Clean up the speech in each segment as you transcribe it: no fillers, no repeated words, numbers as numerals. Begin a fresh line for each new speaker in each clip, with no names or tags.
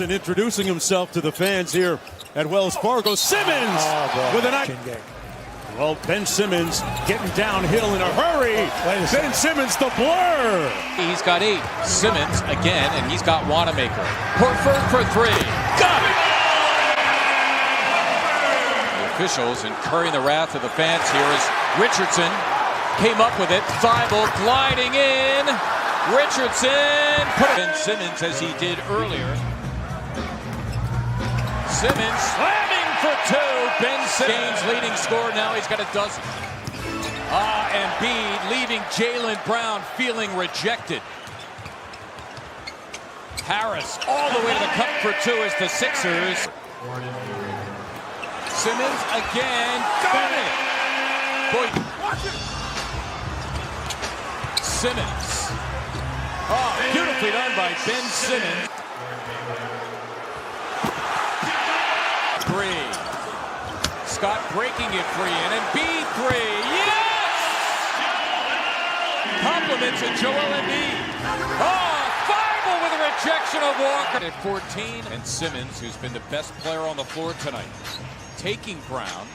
Richardson introducing himself to the fans here at Wells Fargo. Simmons with an eye. Well, Ben Simmons getting downhill in a hurry. Ben Simmons, the blur.
He's got 8. Simmons again, and he's got Wanamaker. Horford for 3. Got it! The officials incurring the wrath of the fans here as Richardson came up with it. Thibault gliding in. Richardson put it in Simmons as he did earlier. Simmons slamming for 2. Ben Simmons leading scorer. Now he's got a dozen. Embiid leaving Jaylen Brown feeling rejected. Harris all the way to the cup for 2 as the Sixers. Simmons again. Got it! Boy. Simmons. Beautifully done by Ben Simmons. 3. Scott breaking it free, and Embiid 3. Yes! Compliments of Joel Embiid. Thibault with a rejection of Walker at 14. And Simmons, who's been the best player on the floor tonight, taking Brown.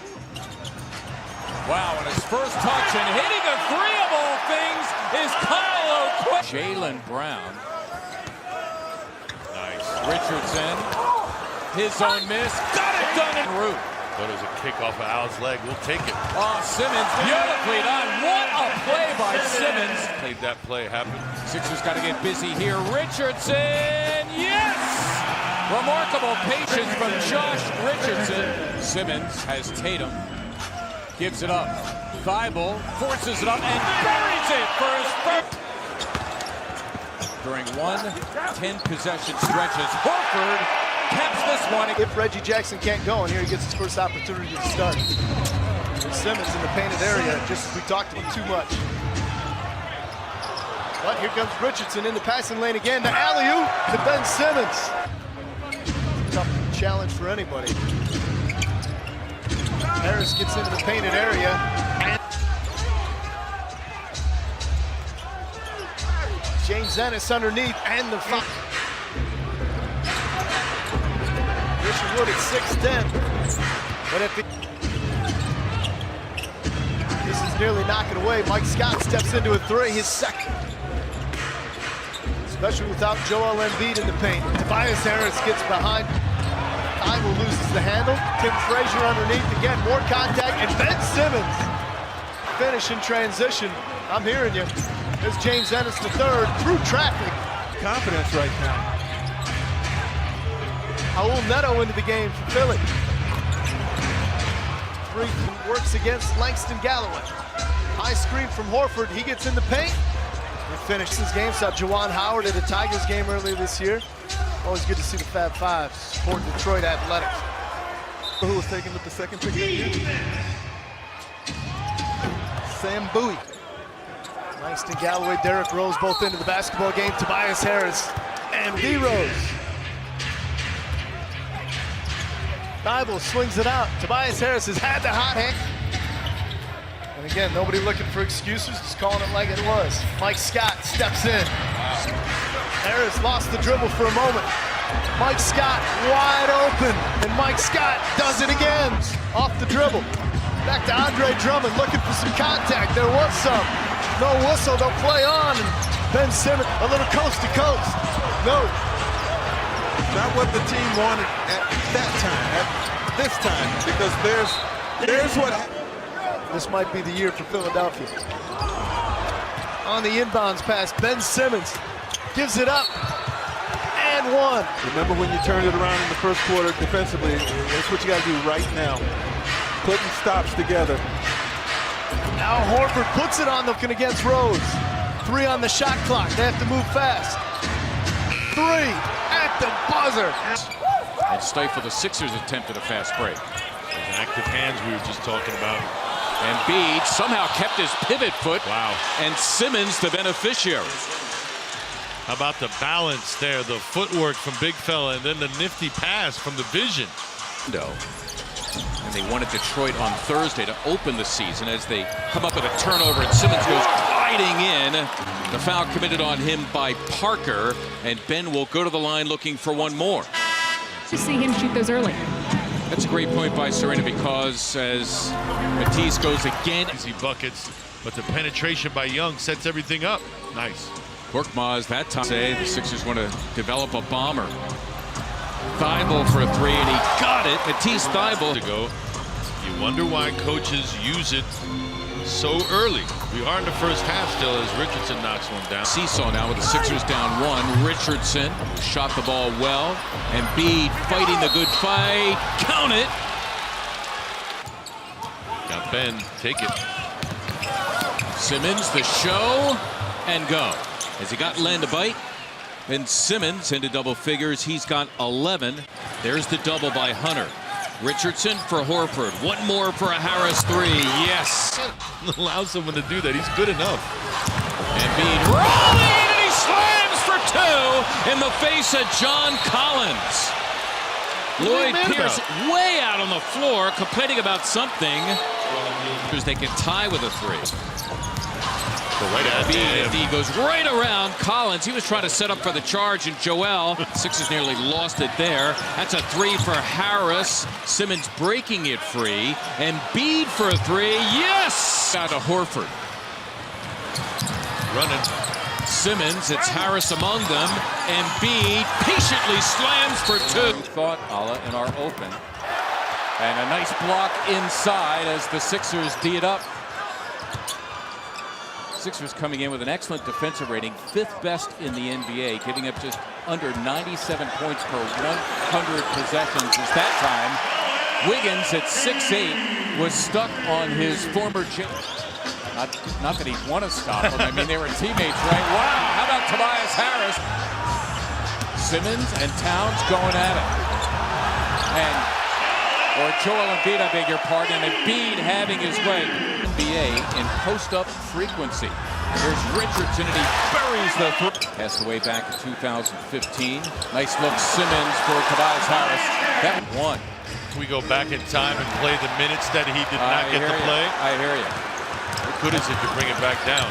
Wow, and his first touch and hitting a 3 of all things is Kyle O'Quinn. Jaylen Brown. Nice. Richardson. His own miss. Got it done in route.
But it was a kick off of Al's leg. We'll take it.
Simmons beautifully done. What a play by Simmons.
Made that play happen.
Sixers got to get busy here. Richardson. Yes! Remarkable patience from Josh Richardson. Simmons has Tatum. Gives it up. Thibault forces it up and buries it for his first. During 10 possession stretches, Horford caps this one.
If Reggie Jackson can't go, and here he gets his first opportunity to start. And Simmons in the painted area, just as we talked about too much. But here comes Richardson in the passing lane again. The alley-oop to Ben Simmons. Tough challenge for anybody. Harris gets into the painted area. James Ennis underneath, and the foul. Christian Wood at 6'10". But at the... This is nearly knocking away. Mike Scott steps into a 3, his second. Especially without Joel Embiid in the paint. Tobias Harris gets behind. Thibault loses the handle. Tim Frazier underneath again, more contact, and Ben Simmons finish in transition. I'm hearing you. There's James Ennis the third through traffic.
Confidence right now.
Raul Neto into the game for Philly. 3 works against Langston Galloway. High screen from Horford. He gets in the paint. And finishes game. Saw Juwan Howard at a Tigers game earlier this year. Always good to see the Fab Five supporting Detroit Athletics.
Who was taken with the second pick that year? Sam Bowie.
Langston Galloway, Derrick Rose both into the basketball game. Tobias Harris and D. Rose. Thibault swings it out. Tobias Harris has had the hot hand. And again, nobody looking for excuses, just calling it like it was. Mike Scott steps in. Harris lost the dribble for a moment. Mike Scott wide open, and Mike Scott does it again. Off the dribble. Back to Andre Drummond looking for some contact. There was some. No whistle, they'll play on. And Ben Simmons, a little coast to coast. No.
Not what the team wanted at that time, at this time, because there's what...
This might be the year for Philadelphia. On the inbounds pass, Ben Simmons gives it up, and 1.
Remember when you turned it around in the first quarter defensively, that's what you got to do right now. Putting stops together.
Now Horford puts it on looking against Rose. 3 on the shot clock, they have to move fast. 3 at the buzzer.
And stifle the Sixers' attempt at a fast break.
Those active hands we were just talking about.
Embiid somehow kept his pivot foot.
Wow.
And Simmons the beneficiary.
How about the balance there, the footwork from Big Fella, and then the nifty pass from the vision.
And they wanted Detroit on Thursday to open the season as they come up with a turnover, and Simmons goes gliding in. The foul committed on him by Parker, and Ben will go to the line looking for one more.
To see him shoot those early.
That's a great point by Serena, because as Matisse goes again.
Easy buckets, but the penetration by Young sets everything up. Nice.
Korkmaz that time. Say the Sixers want to develop a bomber. Thibault for a three, and he got it. Matisse Thibault
to go. You wonder why coaches use it so early. We are in the first half still as Richardson knocks one down.
Seesaw now with the Sixers down one. Richardson shot the ball well. And Embiid fighting the good fight. Count it.
Got Ben. Take it.
Simmons the show and go. Has he got Len to bite? Ben Simmons into double figures. He's got 11. There's the double by Hunter. Richardson for Horford. One more for a Harris three. Yes.
Allow someone to do that. He's good enough.
Embiid rolling, and he slams for two in the face of John Collins. Lloyd Pierce way out on the floor, complaining about something. They can tie with a three. Embiid goes right around Collins. He was trying to set up for the charge, and Joel. Sixers nearly lost it there. That's a three for Harris. Simmons breaking it free. Embiid for a three. Yes! Out to Horford.
Running.
Simmons, it's Harris among them. Embiid patiently slams for two. Thought Allah in our open. And a nice block inside as the Sixers D it up. Sixers coming in with an excellent defensive rating, 5th best in the NBA, giving up just under 97 points per 100 possessions. As that time, Wiggins at 6'8" was stuck on his former gym. Not that he'd want to stop him. I mean, they were teammates, right? Wow, how about Tobias Harris? Simmons and Towns going at it. Or Joel Embiid, I beg your pardon, and Embiid having his way. NBA in post-up frequency. Here's Richardson, and he buries the three. Passed away back in 2015. Nice look, Simmons for Tobias Harris. That one.
Can we go back in time and play the minutes that he did not get to play?
I hear you.
What good is it to bring it back down?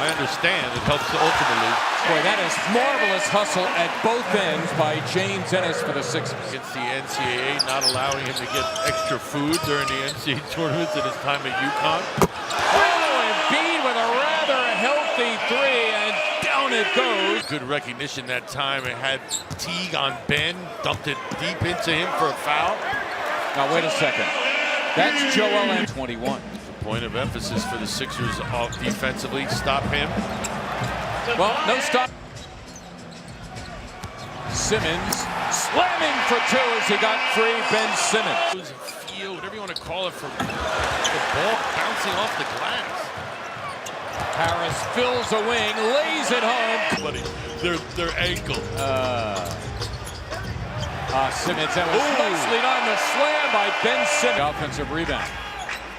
I understand. It helps ultimately.
Boy, that is marvelous hustle at both ends by James Ennis for the Sixers.
Against the NCAA, not allowing him to get extra food during the NCAA tournaments at his time at UConn.
Oh, Embiid with a rather healthy three, and down it goes.
Good recognition that time. It had Teague on Ben, dumped it deep into him for a foul.
Now, wait a second. That's Joel and 21.
Point of emphasis for the Sixers off defensively. Stop him.
Well, no stop. Simmons slamming for two as he got free. Ben Simmons.
Feel, whatever you want to call it, for the ball bouncing off the glass.
Harris fills a wing, lays it home.
Buddy, their ankle.
Simmons, that was nicely done. The slam by Ben Simmons. Offensive rebound.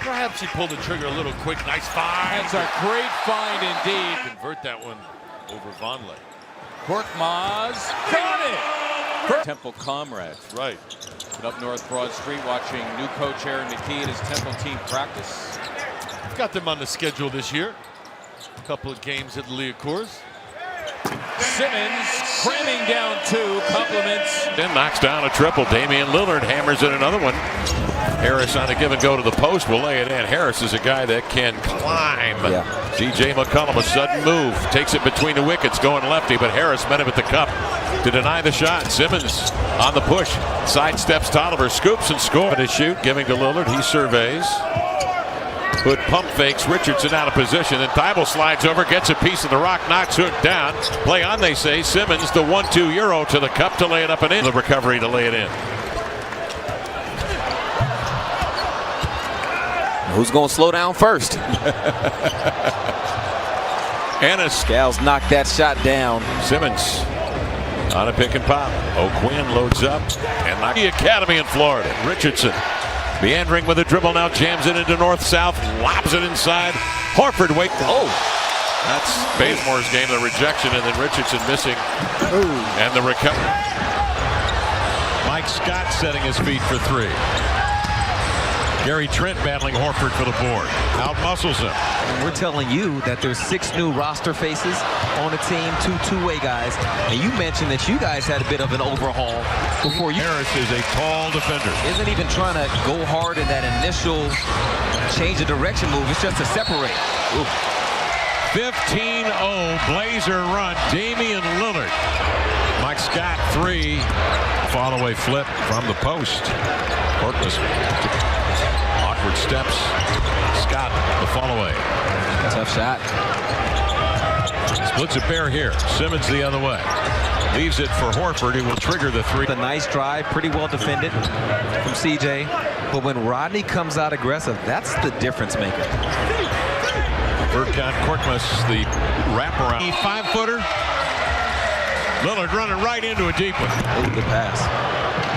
Perhaps he pulled the trigger a little quick. Nice find.
That's a great find indeed.
Convert that one over Vonleh.
Korkmaz got it. Temple comrades.
Right.
Up North Broad Street watching new coach Aaron McKee and his Temple team practice.
Got them on the schedule this year. A couple of games at the Liacouras.
Simmons cramming down two, compliments.
Then knocks down a triple. Damian Lillard hammers in another one. Harris on a give and go to the post will lay it in. Harris is a guy that can climb. C.J. McCollum, a sudden move, takes it between the wickets, going lefty, but Harris met him at the cup to deny the shot. Simmons on the push, sidesteps Tolliver, scoops and scores. To shoot, giving to Lillard, he surveys. Hood pump fakes Richardson out of position, and Thibault slides over, gets a piece of the rock, knocks Hood down. Play on, they say. Simmons, the 1-2 Euro to the cup to lay it up and in. The recovery to lay it in.
Who's going to slow down first?
Ennis.
Scales knocked that shot down.
Simmons on a pick and pop. O'Quinn loads up and knocked the Academy in Florida. Richardson meandering with a dribble, now jams it into north-south, lobs it inside. Horford wait. That's Bazemore's game, the rejection, and then Richardson missing. And the recovery. Mike Scott setting his feet for three. Gary Trent battling Horford for the board. Out-muscles him.
And we're telling you that there's 6 new roster faces on the team, 2 two-way guys. And you mentioned that you guys had a bit of an overhaul before you.
Harris is a tall defender.
Isn't even trying to go hard in that initial change of direction move. It's just to separate.
15-0 Blazer run. Damian Lillard. Mike Scott 3. Fall-away flip from the post. Korkmaz. Awkward steps. Scott the fall-away.
Tough shot.
Splits a pair here. Simmons the other way. Leaves it for Horford, who will trigger the 3.
A nice drive, pretty well defended from CJ. But when Rodney comes out aggressive, that's the difference maker.
Furkan Korkmaz, the wraparound. 5-footer. Lillard running right into a deep one.
Ooh, good pass.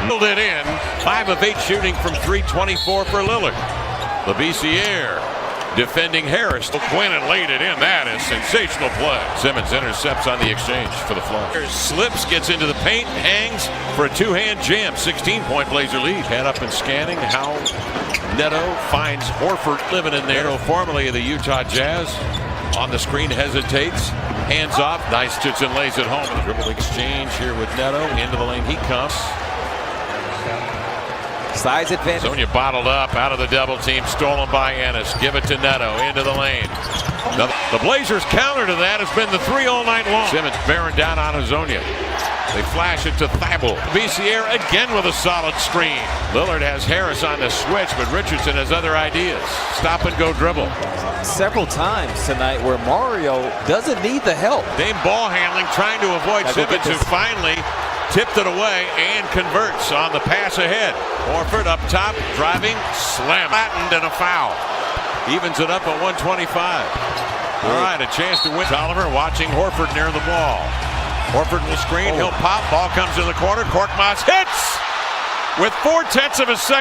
Pulled it in. 5 of 8 shooting from 3-24 for Lillard. LaBissiere defending Harris. Quinn and laid it in. That is sensational play. Simmons intercepts on the exchange for the Flash. Slips, gets into the paint, hangs for a 2-hand jam. 16-point Blazer lead. Head up and scanning how Neto finds Horford living in there. Formerly of the Utah Jazz. On the screen, hesitates. Hands off. Nice touch and lays it home. Dribble exchange here with Neto. Into the lane he comes.
Size advantage.
Sonia bottled up out of the double team, stolen by Ennis. Give it to Neto into the lane. The Blazers' counter to that has been the 3 all night long. Simmons bearing down on Hazonia. They flash it to Thibault. Bissiere again with a solid screen. Lillard has Harris on the switch, but Richardson has other ideas. Stop and go dribble.
Several times tonight where Mario doesn't need the help.
Dame ball handling, trying to avoid Simmons, who finally tipped it away and converts on the pass ahead. Horford up top, driving, slam, flattened, and a foul. Evens it up at 125. All right, a chance to win. Oliver watching Horford near the ball. Horford will screen, he'll pop, ball comes in the corner. Korkmaz hits with 4/10 of a second.